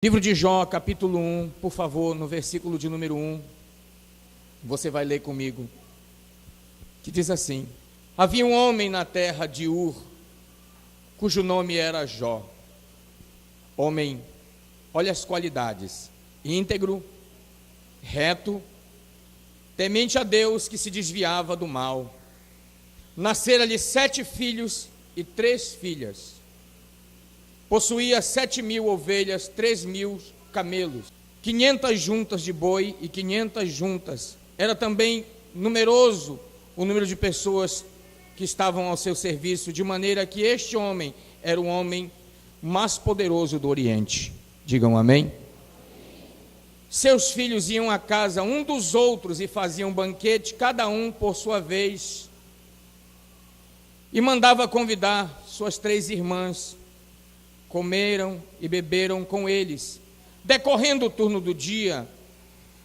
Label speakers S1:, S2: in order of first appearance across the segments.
S1: Livro de Jó, capítulo 1, por favor, no versículo de número 1, você vai ler comigo, que diz assim: havia um homem na terra de Ur, cujo nome era Jó. Homem, olha as qualidades: íntegro, reto, temente a Deus, que se desviava do mal. Nasceram-lhe 7 filhos e 3 filhas. Possuía 7.000 ovelhas, 3.000 camelos, 500 juntas de boi e 500 juntas. Era também numeroso o número de pessoas que estavam ao seu serviço, de maneira que este homem era o homem mais poderoso do Oriente. Digam amém. Seus filhos iam à casa um dos outros e faziam banquete, cada um por sua vez, e mandava convidar suas 3 irmãs. Comeram e beberam com eles. Decorrendo o turno do dia,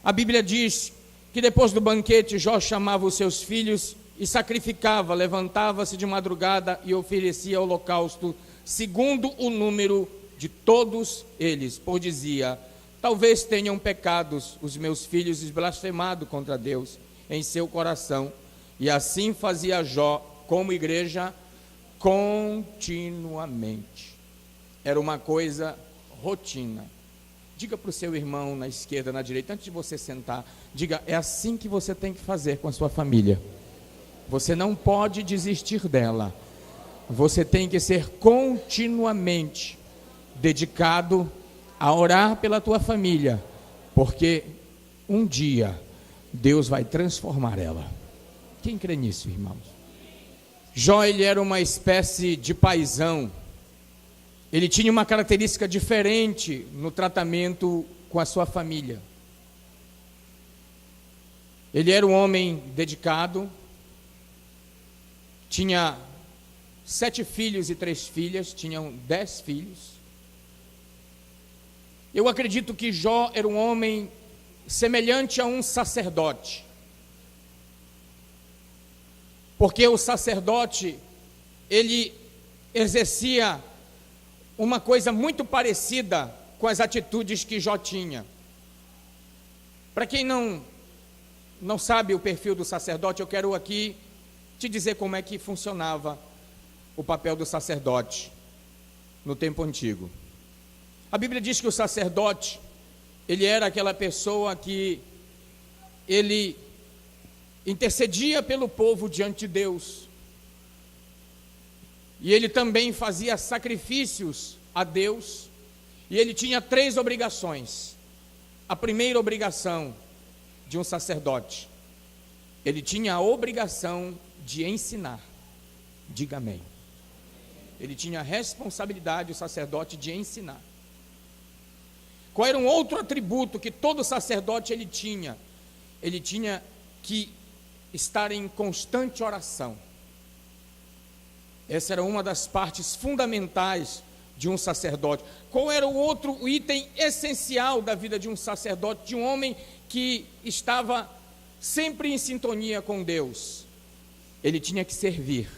S1: a Bíblia diz que depois do banquete, Jó chamava os seus filhos e sacrificava, levantava-se de madrugada e oferecia holocausto, segundo o número de todos eles, pois dizia: talvez tenham pecados os meus filhos e blasfemado contra Deus em seu coração. E assim fazia Jó, como igreja, continuamente. Era uma coisa rotina. Diga para o seu irmão na esquerda, na direita, antes de você sentar, diga: é assim que você tem que fazer com a sua família. Você não pode desistir dela. Você tem que ser continuamente dedicado a orar pela tua família, porque um dia Deus vai transformar ela. Quem crê nisso, irmãos? Jó, ele era uma espécie de paizão. Ele tinha uma característica diferente no tratamento com a sua família. Ele era um homem dedicado, tinha 7 filhos e 3 filhas, tinham 10 filhos. Eu acredito que Jó era um homem semelhante a um sacerdote, porque o sacerdote, ele exercia uma coisa muito parecida com as atitudes que Jó tinha. Para quem não sabe o perfil do sacerdote, eu quero aqui te dizer como é que funcionava o papel do sacerdote no tempo antigo. A Bíblia diz que o sacerdote, ele era aquela pessoa que ele intercedia pelo povo diante de Deus. E ele também fazia sacrifícios a Deus. E ele tinha 3 obrigações. A primeira obrigação de um sacerdote: ele tinha a obrigação de ensinar. Diga amém. Ele tinha a responsabilidade, o sacerdote, de ensinar. Qual era um outro atributo que todo sacerdote ele tinha? Ele tinha que estar em constante oração. Essa era uma das partes fundamentais de um sacerdote. Qual era o outro item essencial da vida de um sacerdote, de um homem que estava sempre em sintonia com Deus? Ele tinha que servir.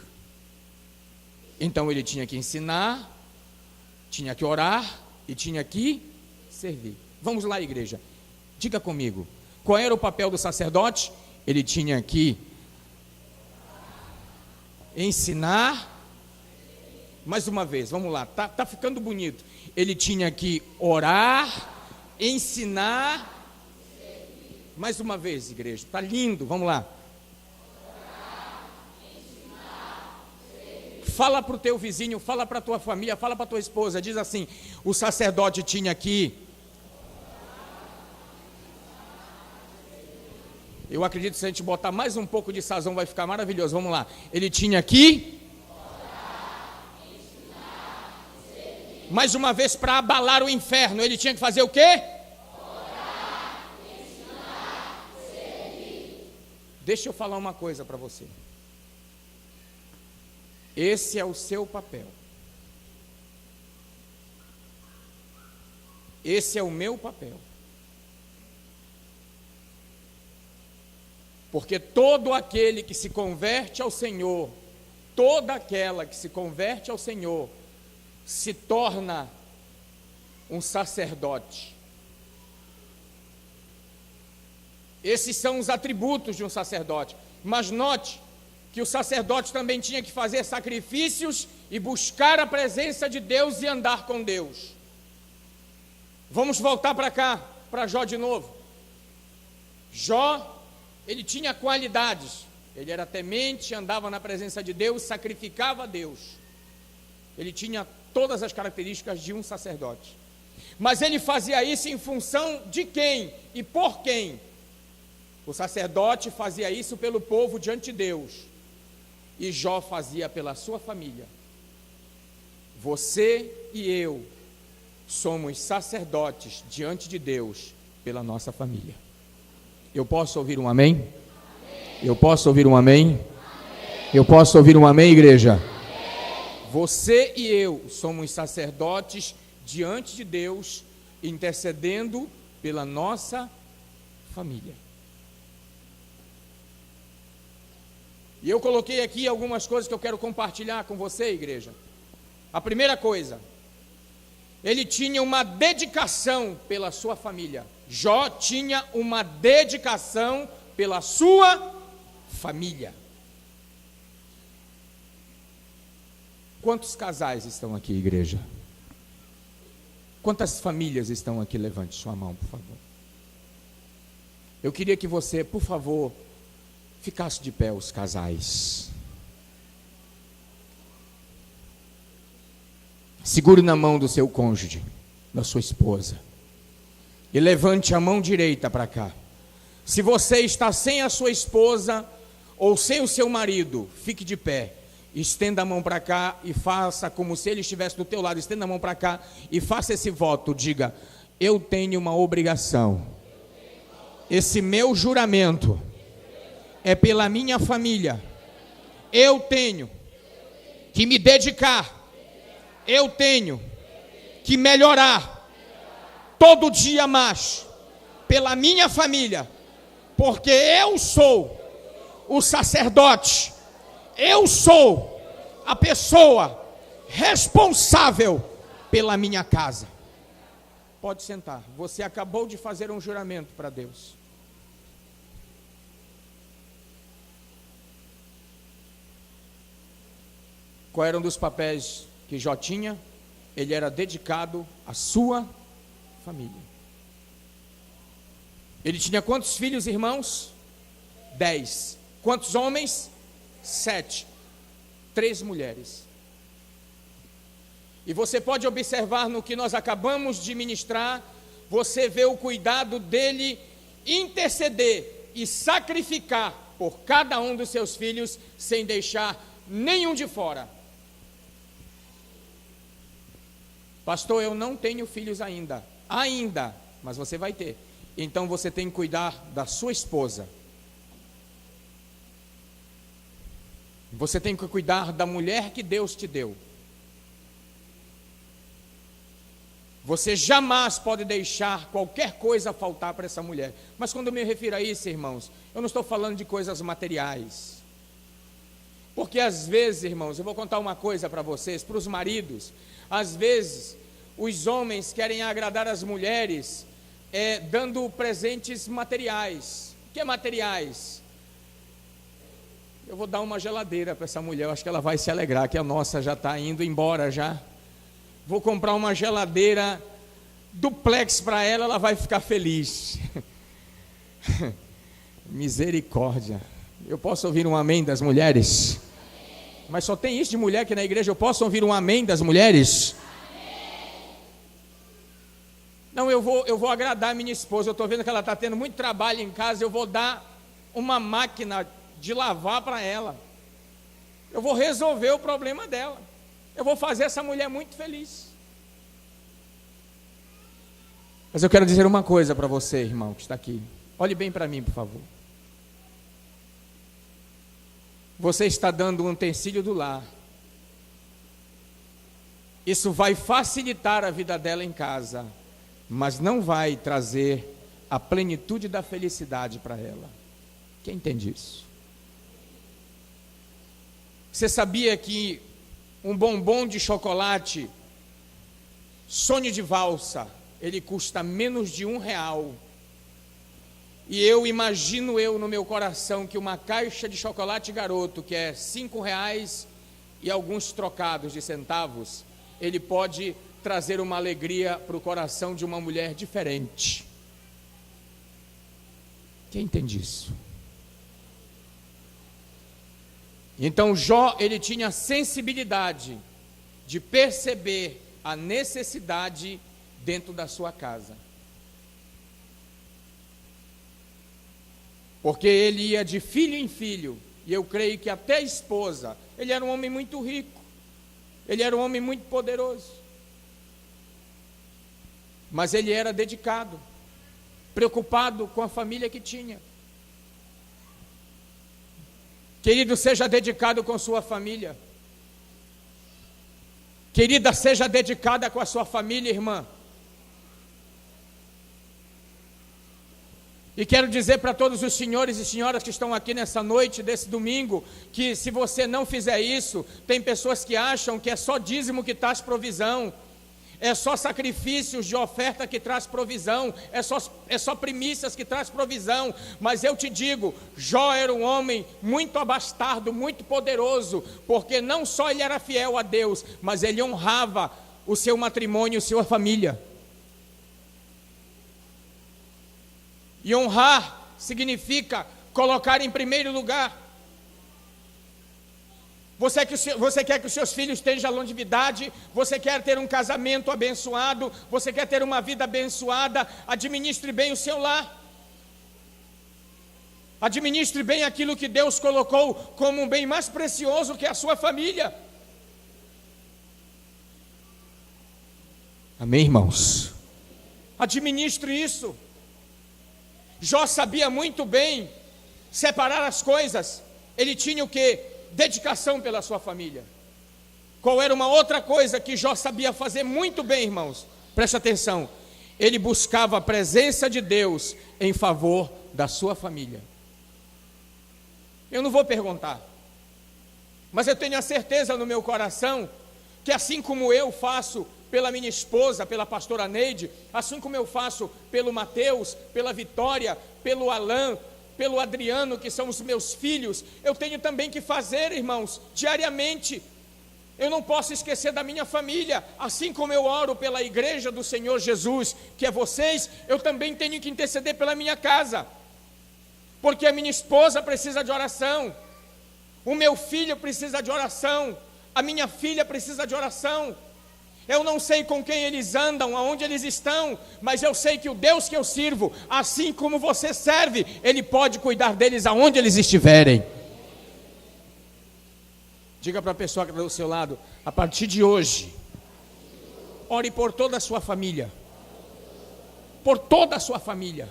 S1: Então ele tinha que ensinar, tinha que orar e tinha que servir. Vamos lá, igreja. Diga comigo. Qual era o papel do sacerdote? Ele tinha que ensinar. Mais uma vez, vamos lá, tá ficando bonito. Ele tinha que orar, ensinar. Mais uma vez, igreja, tá lindo, vamos lá. Fala para o teu vizinho, fala para a tua família, fala para a tua esposa, diz assim: o sacerdote tinha que... Eu acredito que se a gente botar mais um pouco de sazão vai ficar maravilhoso, vamos lá. Ele tinha que... Mais uma vez, para abalar o inferno, ele tinha que fazer o quê? Orar, ensinar, servir. Deixa eu falar uma coisa para você. Esse é o seu papel. Esse é o meu papel. Porque todo aquele que se converte ao Senhor, toda aquela que se converte ao Senhor, se torna um sacerdote. Esses são os atributos de um sacerdote. Mas note que o sacerdote também tinha que fazer sacrifícios e buscar a presença de Deus e andar com Deus. Vamos voltar para cá, para Jó de novo. Jó, ele tinha qualidades. Ele era temente, andava na presença de Deus, sacrificava a Deus. Ele tinha todas as características de um sacerdote. Mas ele fazia isso em função de quem e por quem? O sacerdote fazia isso pelo povo diante de Deus. E Jó fazia pela sua família. Você e eu somos sacerdotes diante de Deus pela nossa família. Eu posso ouvir um amém? Amém. Eu posso ouvir um amém? Amém. Eu posso ouvir um amém, igreja? Amém. Você e eu somos sacerdotes diante de Deus, intercedendo pela nossa família. E eu coloquei aqui algumas coisas que eu quero compartilhar com você, igreja. A primeira coisa, ele tinha uma dedicação pela sua família. Jó tinha uma dedicação pela sua família. Quantos casais estão aqui, igreja? Quantas famílias estão aqui? Levante sua mão, por favor. Eu queria que você, por favor, ficasse de pé, os casais. Segure na mão do seu cônjuge, da sua esposa, e levante a mão direita para cá. Se você está sem a sua esposa ou sem o seu marido, fique de pé, estenda a mão para cá e faça como se ele estivesse do teu lado. Estenda a mão para cá e faça esse voto. Diga: eu tenho uma obrigação. Esse meu juramento é pela minha família. Eu tenho que me dedicar. Eu tenho que melhorar todo dia mais pela minha família, porque eu sou o sacerdote, eu sou a pessoa responsável pela minha casa. Pode sentar. Você acabou de fazer um juramento para Deus. Qual era um dos papéis que Jó tinha? Ele era dedicado à sua família. Ele tinha quantos filhos, irmãos? 10. Quantos homens? 7. 3 mulheres. E você pode observar no que nós acabamos de ministrar, você vê o cuidado dele interceder e sacrificar por cada um dos seus filhos, sem deixar nenhum de fora. Pastor, eu não tenho filhos ainda, mas você vai ter. Então você tem que cuidar da sua esposa. Você tem que cuidar da mulher que Deus te deu. Você jamais pode deixar qualquer coisa faltar para essa mulher. Mas quando eu me refiro a isso, irmãos, eu não estou falando de coisas materiais. Porque às vezes, irmãos, eu vou contar uma coisa para vocês, para os maridos. Às vezes, os homens querem agradar as mulheres, dando presentes materiais. O que é materiais? Eu vou dar uma geladeira para essa mulher, eu acho que ela vai se alegrar, que a nossa já está indo embora já. Vou comprar uma geladeira duplex para ela, ela vai ficar feliz. Misericórdia. Eu posso ouvir um amém das mulheres? Mas só tem isso de mulher aqui na igreja. Eu posso ouvir um amém das mulheres? Não, eu vou agradar a minha esposa. Eu estou vendo que ela está tendo muito trabalho em casa. Eu vou dar uma máquina de lavar para ela. Eu vou resolver o problema dela. Eu vou fazer essa mulher muito feliz. Mas eu quero dizer uma coisa para você, irmão, que está aqui. Olhe bem para mim, por favor. Você está dando um utensílio do lar. Isso vai facilitar a vida dela em casa, mas não vai trazer a plenitude da felicidade para ela. Quem entende isso? Você sabia que um bombom de chocolate sonho de valsa, ele custa menos de R$1. E eu imagino no meu coração que uma caixa de chocolate Garoto, que é R$5 e alguns trocados de centavos, ele pode trazer uma alegria para o coração de uma mulher diferente. Quem entende isso? Então Jó, ele tinha sensibilidade de perceber a necessidade dentro da sua casa. Porque ele ia de filho em filho, e eu creio que até a esposa, ele era um homem muito rico, ele era um homem muito poderoso, mas ele era dedicado, preocupado com a família que tinha. Querido, seja dedicado com sua família. Querida, seja dedicada com a sua família, irmã. E quero dizer para todos os senhores e senhoras que estão aqui nessa noite, desse domingo, que se você não fizer isso, tem pessoas que acham que é só dízimo que traz provisão, é só sacrifícios de oferta que traz provisão, é só primícias que traz provisão. Mas eu te digo, Jó era um homem muito abastado, muito poderoso, porque não só ele era fiel a Deus, mas ele honrava o seu matrimônio, a sua família. E honrar significa colocar em primeiro lugar. Você quer que os seus filhos tenham longevidade, você quer ter um casamento abençoado, você quer ter uma vida abençoada, administre bem o seu lar. Administre bem aquilo que Deus colocou como um bem mais precioso, que é a sua família. Amém, irmãos? Administre isso. Jó sabia muito bem separar as coisas. Ele tinha o quê? Dedicação pela sua família. Qual era uma outra coisa que Jó sabia fazer muito bem, irmãos? Preste atenção. Ele buscava a presença de Deus em favor da sua família. Eu não vou perguntar, mas eu tenho a certeza no meu coração que assim como eu faço pela minha esposa, pela pastora Neide, assim como eu faço pelo Mateus, pela Vitória, pelo Alan, pelo Adriano, que são os meus filhos, eu tenho também que fazer, irmãos, diariamente. Eu não posso esquecer da minha família. Assim como eu oro pela igreja do Senhor Jesus, que é vocês, eu também tenho que interceder pela minha casa, porque a minha esposa precisa de oração, o meu filho precisa de oração, a minha filha precisa de oração. Eu não sei com quem eles andam, aonde eles estão, mas eu sei que o Deus que eu sirvo, assim como você serve, Ele pode cuidar deles aonde eles estiverem. Diga para a pessoa que está do seu lado, a partir de hoje, ore por toda a sua família. Por toda a sua família.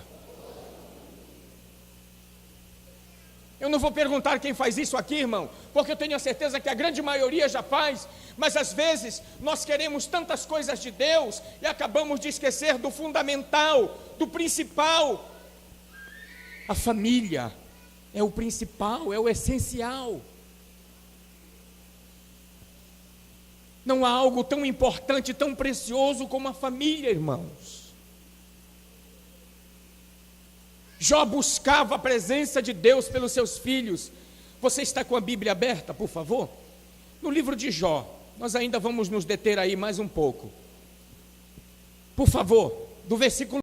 S1: Eu não vou perguntar quem faz isso aqui, irmão, porque eu tenho a certeza que a grande maioria já faz, mas às vezes nós queremos tantas coisas de Deus e acabamos de esquecer do fundamental, do principal. A família é o principal, é o essencial. Não há algo tão importante, tão precioso como a família, irmãos. Jó buscava a presença de Deus pelos seus filhos. Você está com a Bíblia aberta, por favor? No livro de Jó, nós ainda vamos nos deter aí mais um pouco. Por favor, do versículo